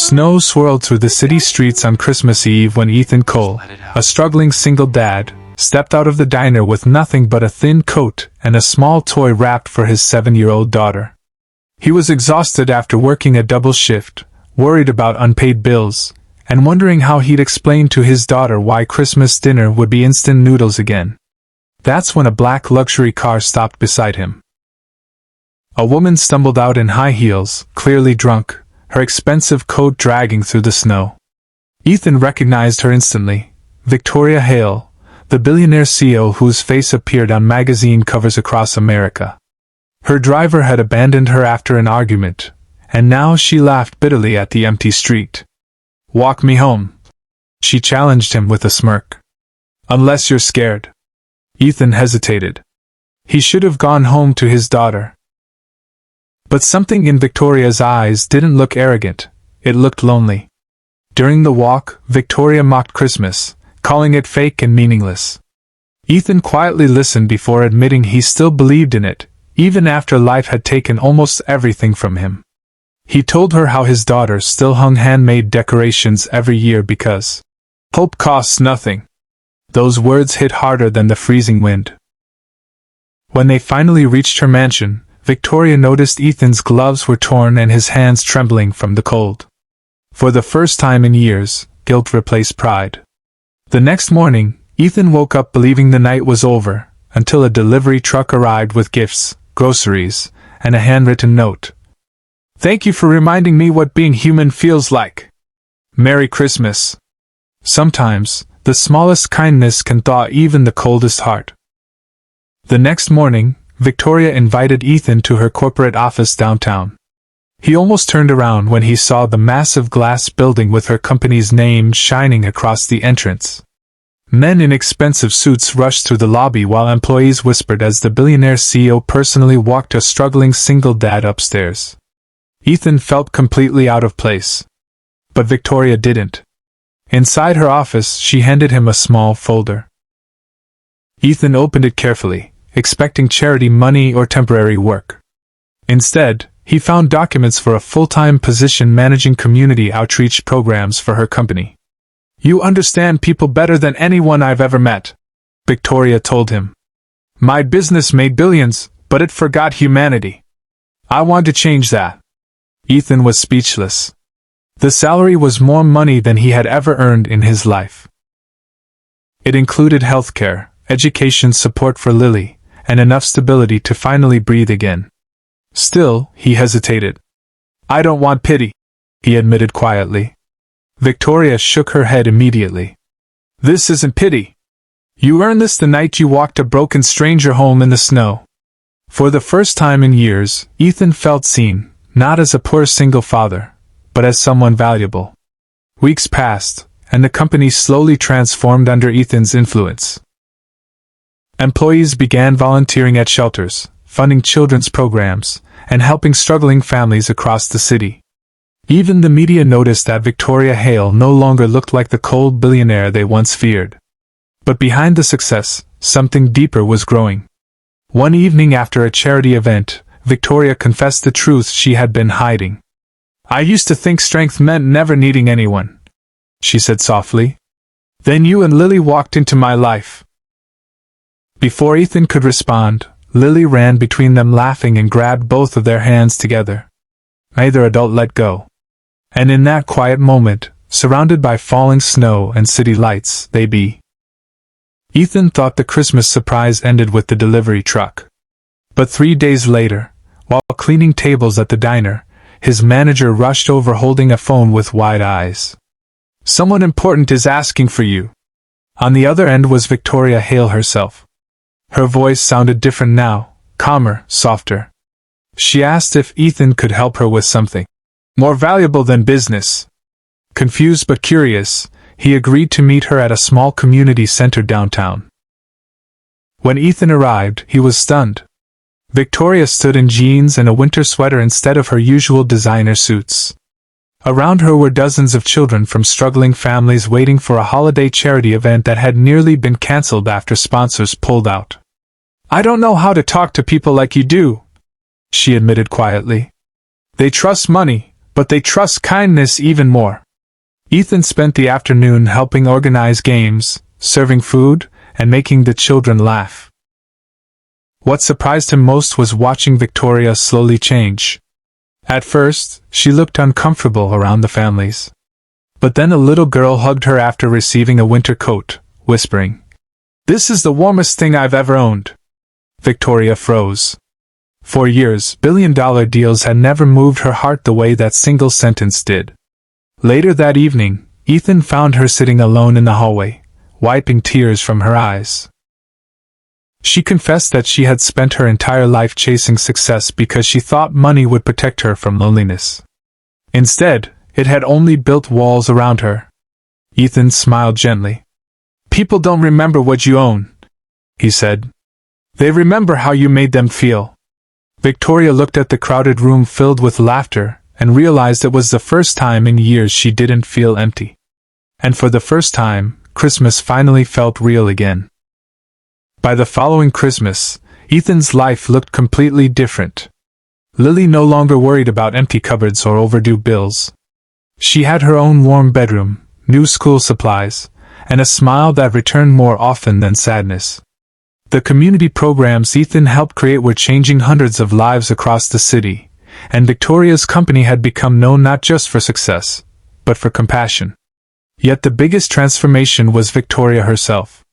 Snow swirled through the city streets on Christmas Eve when Ethan Cole, a struggling single dad, stepped out of the diner with nothing but a thin coat and a small toy wrapped for his 7-year-old daughter. He was exhausted after working a double shift, worried about unpaid bills, and wondering how he'd explain to his daughter why Christmas dinner would be instant noodles again. That's when a black luxury car stopped beside him. A woman stumbled out in high heels, clearly drunk, her expensive coat dragging through the snow. Ethan recognized her instantly. Victoria Hale, the billionaire CEO whose face appeared on magazine covers across America. Her driver had abandoned her after an argument, and now she laughed bitterly at the empty street. "Walk me home," she challenged him with a smirk. "Unless you're scared." Ethan hesitated. He should have gone home to his daughter. But something in Victoria's eyes didn't look arrogant, it looked lonely. During the walk, Victoria mocked Christmas, calling it fake and meaningless. Ethan quietly listened before admitting he still believed in it, even after life had taken almost everything from him. He told her how his daughter still hung handmade decorations every year because hope costs nothing. Those words hit harder than the freezing wind. When they finally reached her mansion, Victoria noticed Ethan's gloves were torn and his hands trembling from the cold. For the first time in years, guilt replaced pride. The next morning, Ethan woke up believing the night was over, until a delivery truck arrived with gifts, groceries, and a handwritten note. "Thank you for reminding me what being human feels like. Merry Christmas." Sometimes, the smallest kindness can thaw even the coldest heart. The next morning, Victoria invited Ethan to her corporate office downtown. He almost turned around when he saw the massive glass building with her company's name shining across the entrance. Men in expensive suits rushed through the lobby while employees whispered as the billionaire CEO personally walked a struggling single dad upstairs. Ethan felt completely out of place. But Victoria didn't. Inside her office, she handed him a small folder. Ethan opened it carefully, expecting charity money or temporary work. Instead, he found documents for a full-time position managing community outreach programs for her company. "You understand people better than anyone I've ever met," Victoria told him. "My business made billions, but it forgot humanity. I want to change that." Ethan was speechless. The salary was more money than he had ever earned in his life. It included healthcare, education support for Lily, and enough stability to finally breathe again. Still, he hesitated. "I don't want pity," he admitted quietly. Victoria shook her head immediately. "This isn't pity. You earned this the night you walked a broken stranger home in the snow." For the first time in years, Ethan felt seen, not as a poor single father, but as someone valuable. Weeks passed, and the company slowly transformed under Ethan's influence. Employees began volunteering at shelters, funding children's programs, and helping struggling families across the city. Even the media noticed that Victoria Hale no longer looked like the cold billionaire they once feared. But behind the success, something deeper was growing. One evening after a charity event, Victoria confessed the truth she had been hiding. "I used to think strength meant never needing anyone," she said softly. "Then you and Lily walked into my life." Before Ethan could respond, Lily ran between them laughing and grabbed both of their hands together. Neither adult let go. And in that quiet moment, surrounded by falling snow and city lights, Ethan thought the Christmas surprise ended with the delivery truck. But 3 days later, while cleaning tables at the diner, his manager rushed over holding a phone with wide eyes. "Someone important is asking for you." On the other end was Victoria Hale herself. Her voice sounded different now, calmer, softer. She asked if Ethan could help her with something more valuable than business. Confused but curious, he agreed to meet her at a small community center downtown. When Ethan arrived, he was stunned. Victoria stood in jeans and a winter sweater instead of her usual designer suits. Around her were dozens of children from struggling families waiting for a holiday charity event that had nearly been cancelled after sponsors pulled out. "I don't know how to talk to people like you do," she admitted quietly. "They trust money, but they trust kindness even more. Ethan spent the afternoon helping organize games, serving food, and making the children laugh. What surprised him most was watching Victoria slowly change. At first, she looked uncomfortable around the families. But then a little girl hugged her after receiving a winter coat, whispering, "This is the warmest thing I've ever owned." Victoria froze. For years, billion-dollar deals had never moved her heart the way that single sentence did. Later that evening, Ethan found her sitting alone in the hallway, wiping tears from her eyes. She confessed that she had spent her entire life chasing success because she thought money would protect her from loneliness. Instead, it had only built walls around her. Ethan smiled gently. "People don't remember what you own," he said. "They remember how you made them feel." Victoria looked at the crowded room filled with laughter and realized it was the first time in years she didn't feel empty. And for the first time, Christmas finally felt real again. By the following Christmas, Ethan's life looked completely different. Lily no longer worried about empty cupboards or overdue bills. She had her own warm bedroom, new school supplies, and a smile that returned more often than sadness. The community programs Ethan helped create were changing hundreds of lives across the city, and Victoria's company had become known not just for success, but for compassion. Yet the biggest transformation was Victoria herself.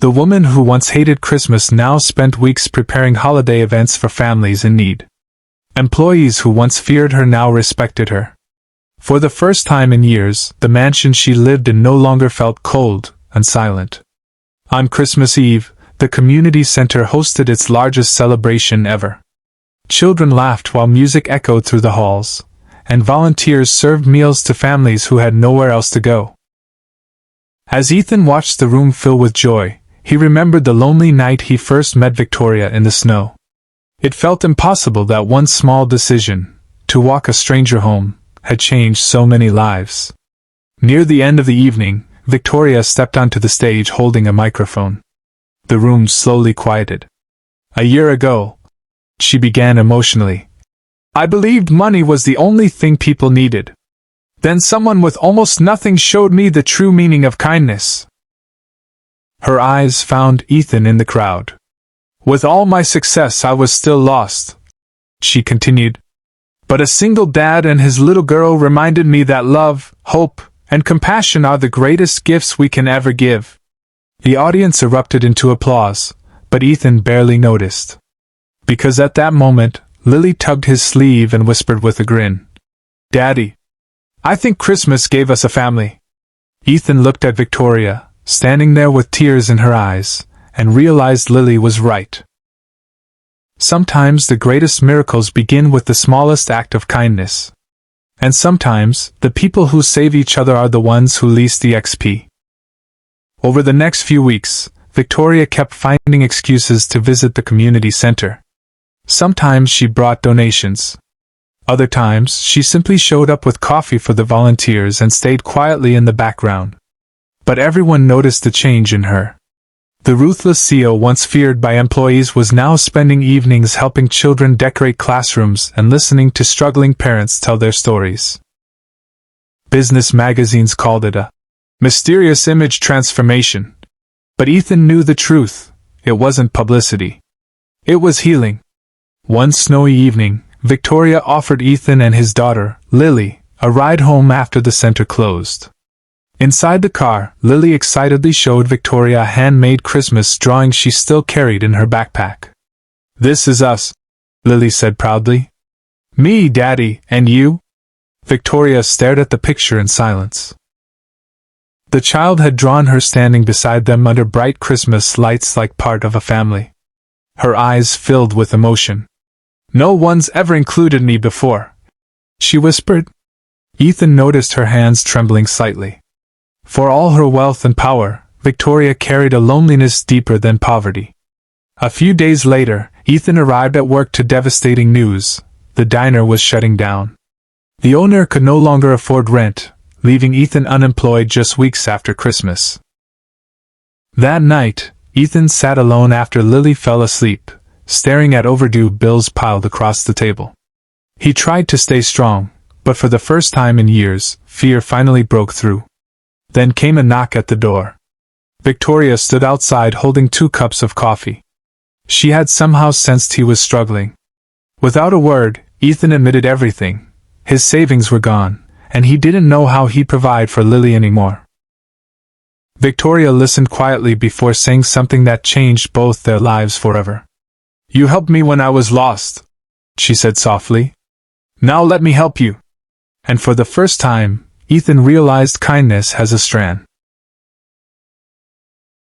The woman who once hated Christmas now spent weeks preparing holiday events for families in need. Employees who once feared her now respected her. For the first time in years, the mansion she lived in no longer felt cold and silent. On Christmas Eve, the community center hosted its largest celebration ever. Children laughed while music echoed through the halls, and volunteers served meals to families who had nowhere else to go. As Ethan watched the room fill with joy, he remembered the lonely night he first met Victoria in the snow. It felt impossible that one small decision, to walk a stranger home, had changed so many lives. Near the end of the evening, Victoria stepped onto the stage holding a microphone. The room slowly quieted. "A year ago," she began emotionally, "I believed money was the only thing people needed. Then someone with almost nothing showed me the true meaning of kindness." Her eyes found Ethan in the crowd. "With all my success I was still lost," she continued. "But a single dad and his little girl reminded me that love, hope, and compassion are the greatest gifts we can ever give." The audience erupted into applause, but Ethan barely noticed. Because at that moment, Lily tugged his sleeve and whispered with a grin, "Daddy, I think Christmas gave us a family." Ethan looked at Victoria, standing there with tears in her eyes, and realized Lily was right. Sometimes the greatest miracles begin with the smallest act of kindness. And sometimes, the people who save each other are the ones who least exp. Over the next few weeks, Victoria kept finding excuses to visit the community center. Sometimes she brought donations. Other times, she simply showed up with coffee for the volunteers and stayed quietly in the background. But everyone noticed the change in her. The ruthless CEO once feared by employees was now spending evenings helping children decorate classrooms and listening to struggling parents tell their stories. Business magazines called it a mysterious image transformation. But Ethan knew the truth. It wasn't publicity. It was healing. One snowy evening, Victoria offered Ethan and his daughter, Lily, a ride home after the center closed. Inside the car, Lily excitedly showed Victoria a handmade Christmas drawing she still carried in her backpack. "This is us," Lily said proudly. "Me, Daddy, and you?" Victoria stared at the picture in silence. The child had drawn her standing beside them under bright Christmas lights like part of a family. Her eyes filled with emotion. "No one's ever included me before," she whispered. Ethan noticed her hands trembling slightly. For all her wealth and power, Victoria carried a loneliness deeper than poverty. A few days later, Ethan arrived at work to devastating news. The diner was shutting down. The owner could no longer afford rent, leaving Ethan unemployed just weeks after Christmas. That night, Ethan sat alone after Lily fell asleep, staring at overdue bills piled across the table. He tried to stay strong, but for the first time in years, fear finally broke through. Then came a knock at the door. Victoria stood outside holding 2 cups of coffee. She had somehow sensed he was struggling. Without a word, Ethan admitted everything. His savings were gone, and he didn't know how he'd provide for Lily anymore. Victoria listened quietly before saying something that changed both their lives forever. "You helped me when I was lost," she said softly. "Now let me help you." And for the first time, Ethan realized kindness has a strand.